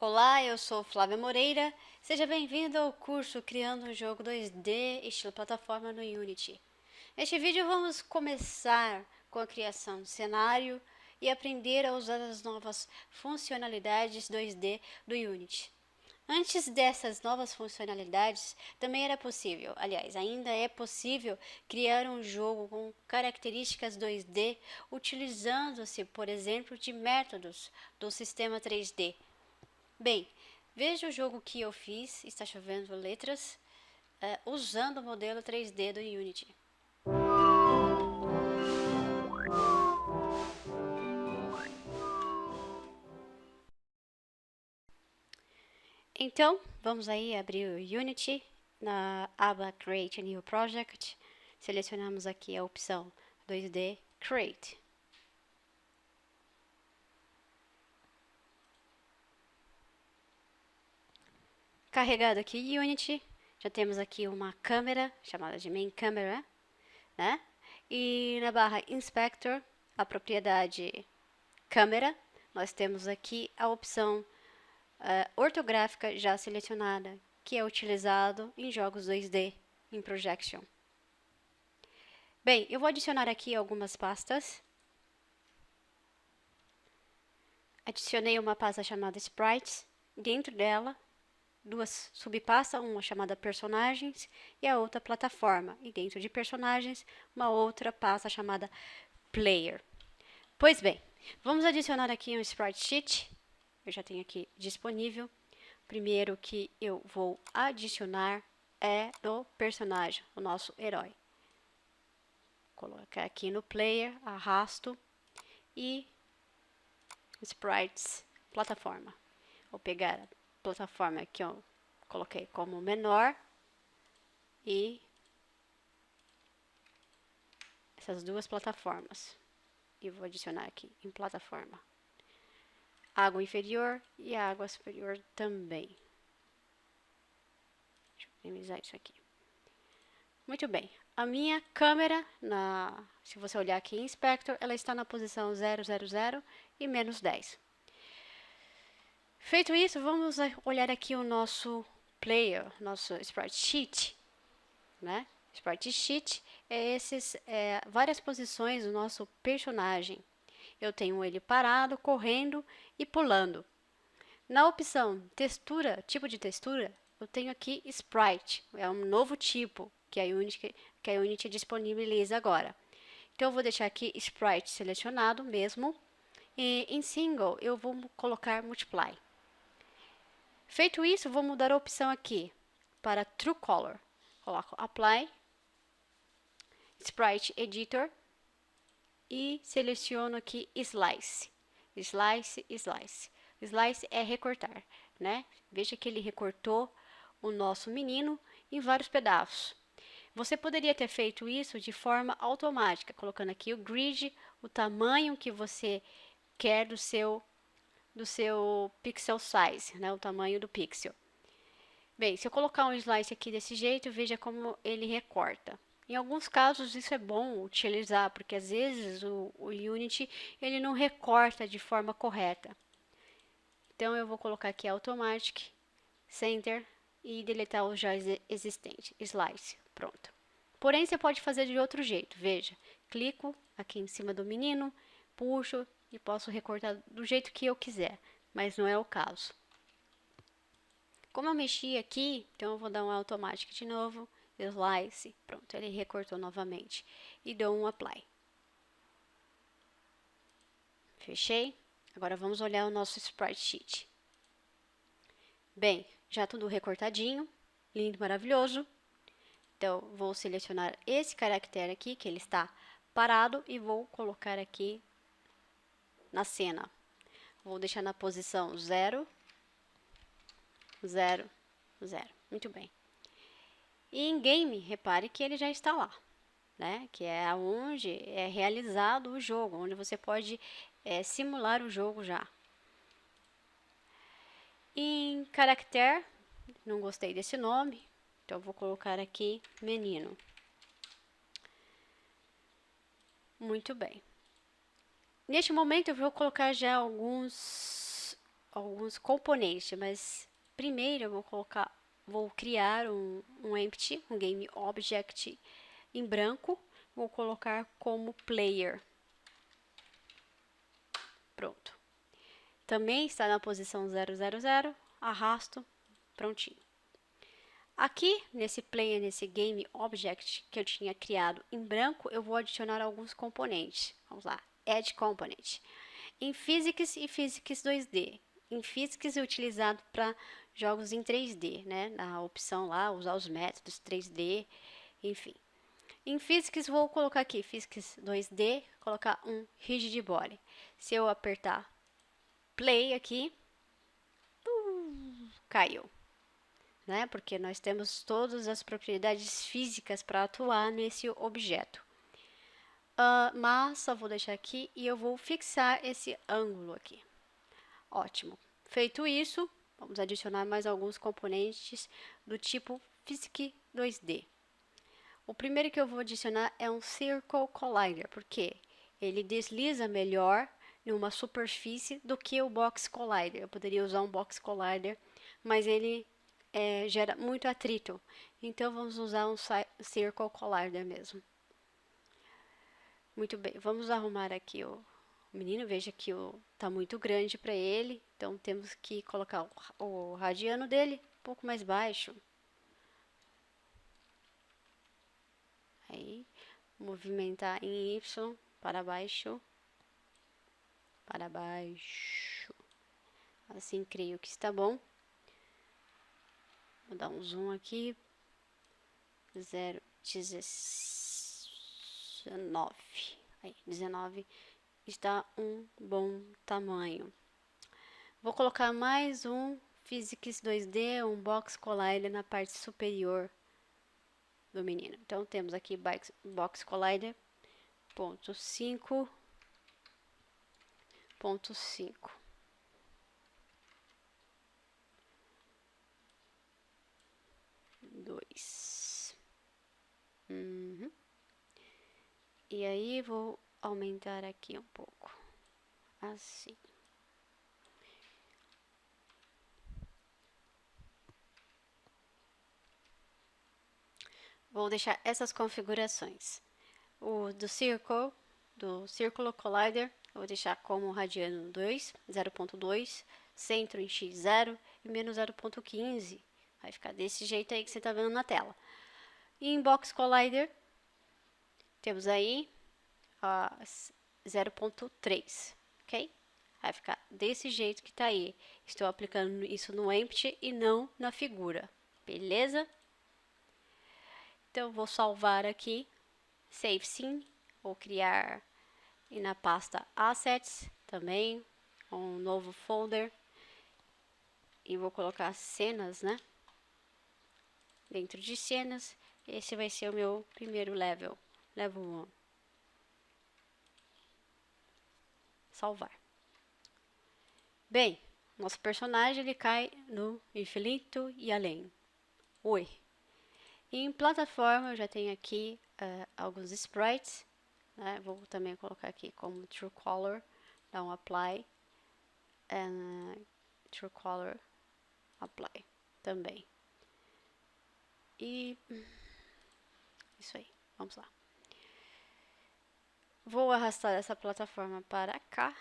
Olá, eu sou Flávia Moreira. Seja bem-vindo ao curso Criando um Jogo 2D estilo plataforma no Unity. Neste vídeo vamos começar com a criação de cenário e aprender a usar as novas funcionalidades 2D do Unity. Antes dessas novas funcionalidades, também era possível, aliás, ainda é possível criar um jogo com características 2D utilizando-se, por exemplo, de métodos do sistema 3D. Bem, veja o jogo que eu fiz, está chovendo letras, usando o modelo 3D do Unity. Então, vamos aí abrir o Unity na aba Create a New Project. Selecionamos aqui a opção 2D Create. Carregado aqui Unity, já temos aqui uma câmera chamada de Main Camera, né? E na barra Inspector, a propriedade câmera, nós temos aqui a opção ortográfica já selecionada, que é utilizado em jogos 2D em Projection. Bem, eu vou adicionar aqui algumas pastas. Adicionei uma pasta chamada Sprites, dentro dela duas subpastas, uma chamada Personagens e a outra Plataforma, e dentro de Personagens uma outra pasta chamada Player. Pois bem, vamos adicionar aqui um Sprite Sheet, eu já tenho aqui disponível. O primeiro que eu vou adicionar é do personagem, o nosso herói. Vou colocar aqui no Player, arrasto e Sprites Plataforma. Vou pegar a plataforma que eu coloquei como menor e essas duas plataformas. E vou adicionar aqui em plataforma. Água inferior e água superior também. Deixa eu minimizar isso aqui. Muito bem. A minha câmera, se você olhar aqui em Inspector, ela está na posição 000 e -10. Feito isso, vamos olhar aqui o nosso player, nosso Sprite Sheet, né? Sprite Sheet é várias posições do nosso personagem. Eu tenho ele parado, correndo e pulando. Na opção textura, tipo de textura, eu tenho aqui Sprite, é um novo tipo que a Unity disponibiliza agora. Então eu vou deixar aqui Sprite selecionado mesmo, e em Single eu vou colocar Multiply. Feito isso, vou mudar a opção aqui para True Color. Coloco Apply, Sprite Editor e seleciono aqui Slice. Slice, Slice. Slice é recortar, né? Veja que ele recortou o nosso menino em vários pedaços. Você poderia ter feito isso de forma automática, colocando aqui o grid, o tamanho que você quer do seu pixel size, né? O tamanho do pixel. Bem, se eu colocar um slice aqui desse jeito, veja como ele recorta. Em alguns casos isso é bom utilizar, porque às vezes o Unity ele não recorta de forma correta. Então eu vou colocar aqui Automatic, Center e deletar o já existente, Slice, pronto. Porém você pode fazer de outro jeito, veja, clico aqui em cima do menino, puxo e posso recortar do jeito que eu quiser, mas não é o caso. Como eu mexi aqui, então eu vou dar um Automatic de novo, Slice, pronto, ele recortou novamente. E dou um Apply. Fechei. Agora vamos olhar o nosso Sprite Sheet. Bem, já tudo recortadinho, lindo, maravilhoso. Então, vou selecionar esse caractere aqui, que ele está parado, e vou colocar aqui na cena. Vou deixar na posição 0, 0, 0. Muito bem. E em Game, repare que ele já está lá, né? Que é onde é realizado o jogo, onde você pode simular o jogo já. Em Character, não gostei desse nome, então vou colocar aqui menino. Muito bem. Neste momento eu vou colocar já alguns alguns componentes, mas primeiro eu vou criar um empty, um game object em branco, vou colocar como player. Pronto. Também está na posição 000, arrasto, prontinho. Aqui, nesse player, nesse game object que eu tinha criado em branco, eu vou adicionar alguns componentes. Vamos lá, add component. Em Physics e Physics 2D. Em Physics é utilizado para jogos em 3D, né? Na opção lá, usar os métodos 3D, enfim. Em Physics, vou colocar aqui, Physics 2D, colocar um Rigid Body. Se eu apertar Play aqui, caiu. Né? Porque nós temos todas as propriedades físicas para atuar nesse objeto. Mas só vou deixar aqui e eu vou fixar esse ângulo aqui. Ótimo. Feito isso, vamos adicionar mais alguns componentes do tipo Physics 2D. O primeiro que eu vou adicionar é um Circle Collider, porque ele desliza melhor em uma superfície do que o Box Collider. Eu poderia usar um Box Collider, mas ele gera muito atrito. Então, vamos usar um Circle Collider mesmo. Muito bem, vamos arrumar aqui o menino. Veja que está muito grande para ele, então temos que colocar o radiano dele um pouco mais baixo. Aí, movimentar em Y para baixo. Para baixo. Assim, creio que está bom. Vou dar um zoom aqui. 0,19. Aí, 19 está um bom tamanho. Vou colocar mais um Physics 2D, um Box Collider na parte superior do menino. Então, temos aqui Box Collider, ponto 5, ponto 5. E aí, vou aumentar aqui um pouco. Assim. Vou deixar essas configurações. O do Circle Collider, eu vou deixar como radiano 2, 0.2, centro em x0 e menos 0.15. Vai ficar desse jeito aí que você está vendo na tela. E em Box Collider, temos aí 0.3, ok? Vai ficar desse jeito que está aí. Estou aplicando isso no empty e não na figura, beleza? Então, vou salvar aqui, Save Scene, vou criar e na pasta Assets também, um novo folder. E vou colocar cenas, né? Dentro de cenas, esse vai ser o meu primeiro level, level 1. Salvar. Bem, nosso personagem ele cai no infinito e além. Oi. Em plataforma eu já tenho aqui alguns sprites, né? Vou também colocar aqui como True Color, dar um apply, True Color, apply também. E isso aí, vamos lá. Vou arrastar essa plataforma para cá.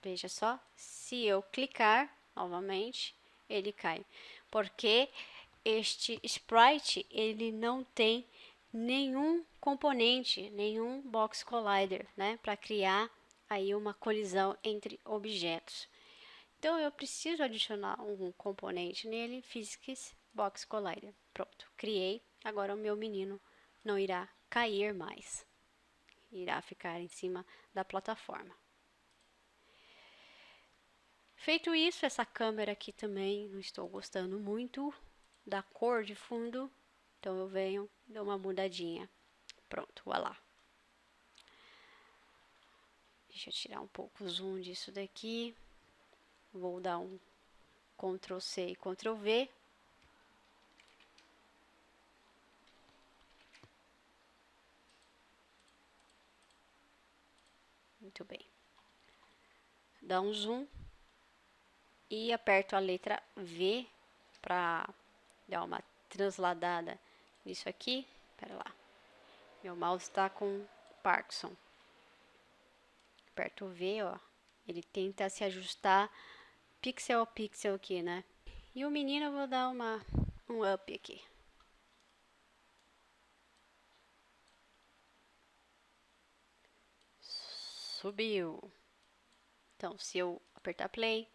Veja só, se eu clicar novamente, ele cai. Porque este sprite, ele não tem nenhum componente, nenhum box collider, né? Para criar aí uma colisão entre objetos. Então, eu preciso adicionar um componente nele, Physics Box Collider. Pronto, criei. Agora o meu menino não irá cair mais. Irá ficar em cima da plataforma. Feito isso, essa câmera aqui também não estou gostando muito da cor de fundo. Então, eu venho, dou uma mudadinha. Pronto, voilá. Deixa eu tirar um pouco o zoom disso daqui. Vou dar um Ctrl C e Ctrl V. Muito bem. Dá um zoom e aperto a letra V para dar uma transladada nisso aqui. Pera lá. Meu mouse está com Parkinson. Aperto o V, ó. Ele tenta se ajustar pixel a pixel aqui, né? E o menino eu vou dar um up aqui. Subiu. Então, se eu apertar play,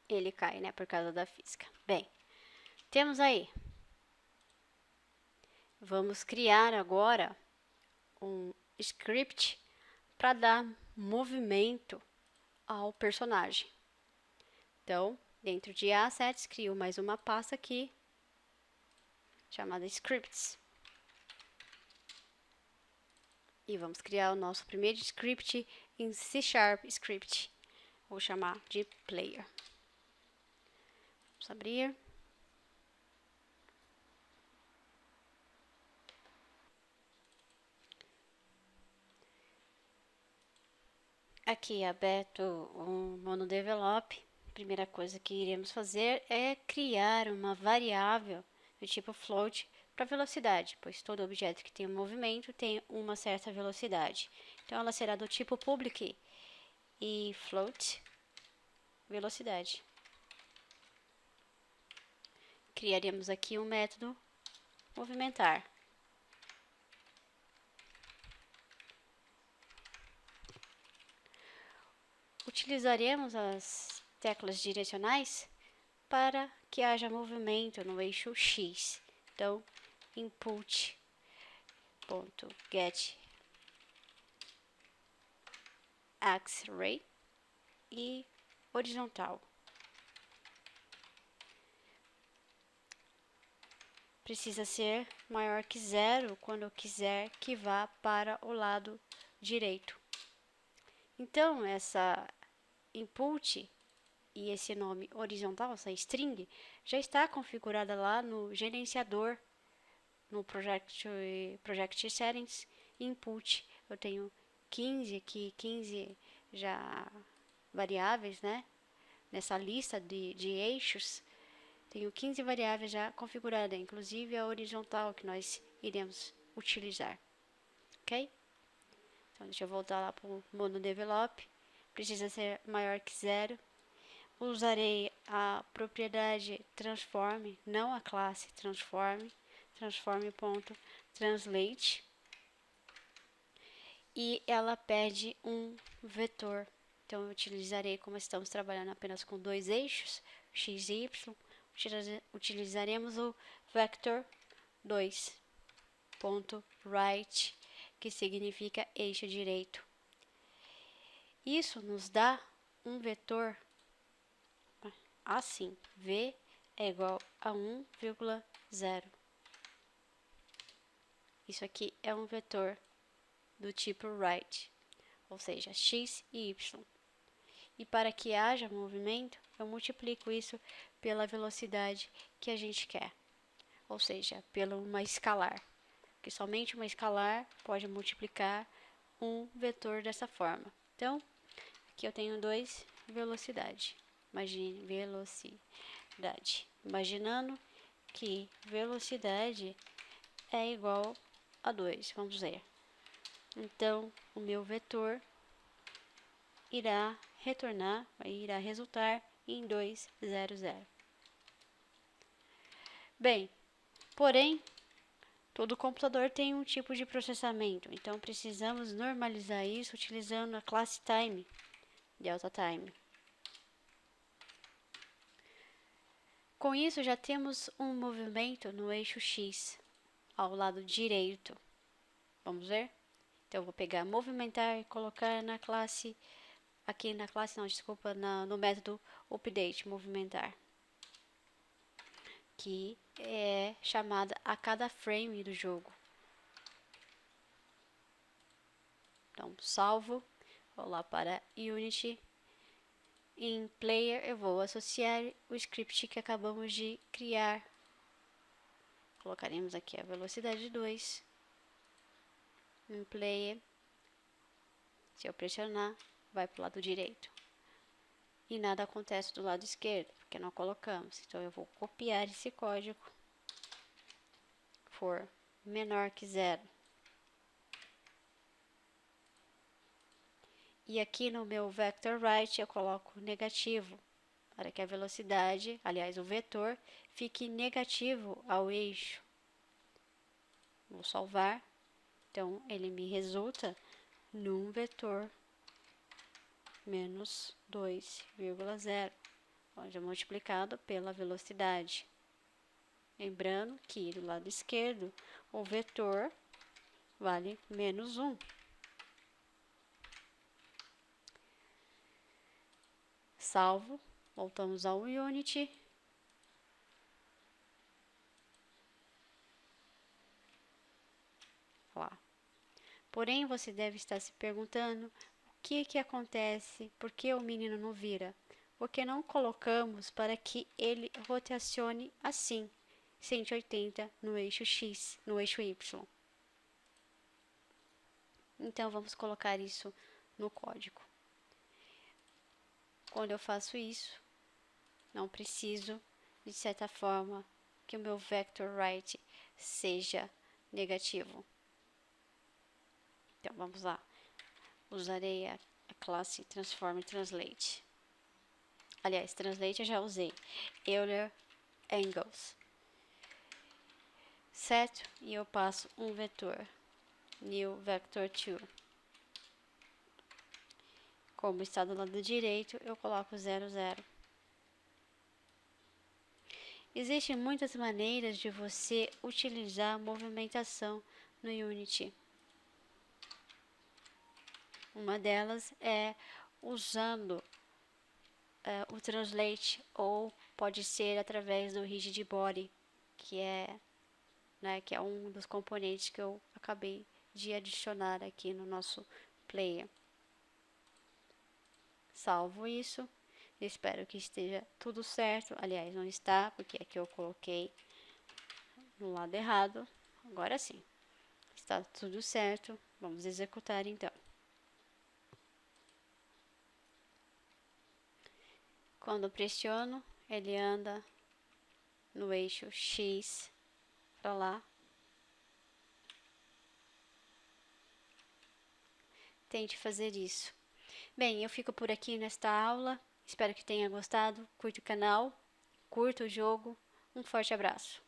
ele cai, né? Por causa da física. Bem, temos aí. Vamos criar agora um script para dar movimento ao personagem. Então, dentro de Assets, crio mais uma pasta aqui, chamada Scripts. E vamos criar o nosso primeiro script em C# Script. Vou chamar de Player. Vamos abrir. Aqui aberto o MonoDevelop. A primeira coisa que iremos fazer é criar uma variável do tipo float para velocidade, pois todo objeto que tem um movimento tem uma certa velocidade. Então, ela será do tipo public e float velocidade. Criaremos aqui um método movimentar. Utilizaremos as teclas direcionais para que haja movimento no eixo X. Então, input.get axis ray e horizontal. Precisa ser maior que 0 quando eu quiser que vá para o lado direito. Então, essa input e esse nome horizontal, essa string, já está configurada lá no gerenciador, no Project Settings, Input. Eu tenho 15 aqui, 15 já variáveis, né? Nessa lista de eixos, tenho 15 variáveis já configuradas, inclusive a horizontal que nós iremos utilizar. Ok? Então, deixa eu voltar lá para o MonoDevelop. Precisa ser maior que 0. Usarei a propriedade transform, não a classe transform, transform.translate. E ela pede um vetor. Então, eu utilizarei, como estamos trabalhando apenas com 2 eixos, x e y, utilizaremos o vector 2.right, que significa eixo direito. Isso nos dá um vetor assim, v é igual a 1,0. Isso aqui é um vetor do tipo right, ou seja, x e y. E para que haja movimento, eu multiplico isso pela velocidade que a gente quer, ou seja, pela uma escalar, porque somente uma escalar pode multiplicar um vetor dessa forma. Então, aqui eu tenho 2 velocidade. Imagine velocidade. Imaginando que velocidade é igual a 2. Vamos ver. Então, o meu vetor irá resultar em 2,00. Bem, porém, todo computador tem um tipo de processamento, então precisamos normalizar isso utilizando a classe time, delta time. Com isso, já temos um movimento no eixo X, ao lado direito. Vamos ver? Então, eu vou pegar movimentar e colocar na classe, no método update, movimentar, que é chamada a cada frame do jogo. Então, salvo, vou lá para Unity. Em Player, eu vou associar o script que acabamos de criar. Colocaremos aqui a velocidade 2. Em Player, Se eu pressionar, vai para o lado direito. E nada acontece do lado esquerdo, porque não colocamos. Então, eu vou copiar esse código. For menor que 0. E aqui no meu vector right eu coloco negativo, para que a velocidade, aliás o vetor, fique negativo ao eixo. Vou salvar. Então, ele me resulta num vetor menos 2,0, onde é multiplicado pela velocidade. Lembrando que do lado esquerdo, o vetor vale menos 1. Salvo, voltamos ao Unity. Lá. Porém, você deve estar se perguntando o que acontece, por que o menino não vira? Porque não colocamos para que ele rotacione assim, 180 no eixo X, no eixo Y. Então, vamos colocar isso no código. Quando eu faço isso, não preciso, de certa forma, que o meu vector right seja negativo. Então, vamos lá. Usarei a classe Transform Translate. Aliás, Translate eu já usei. Euler Angles. Certo? E eu passo um vetor. New Vector 2. Como está do lado direito, eu coloco 0, 0. Existem muitas maneiras de você utilizar a movimentação no Unity. Uma delas é usando o Translate, ou pode ser através do Rigid Body, que é um dos componentes que eu acabei de adicionar aqui no nosso player. Salvo isso, espero que esteja tudo certo. Aliás, não está, porque aqui eu coloquei no lado errado. Agora sim, está tudo certo. Vamos executar então. Quando pressiono, ele anda no eixo X para lá. Tente fazer isso. Bem, eu fico por aqui nesta aula. Espero que tenha gostado. Curta o canal, curta o jogo. Um forte abraço.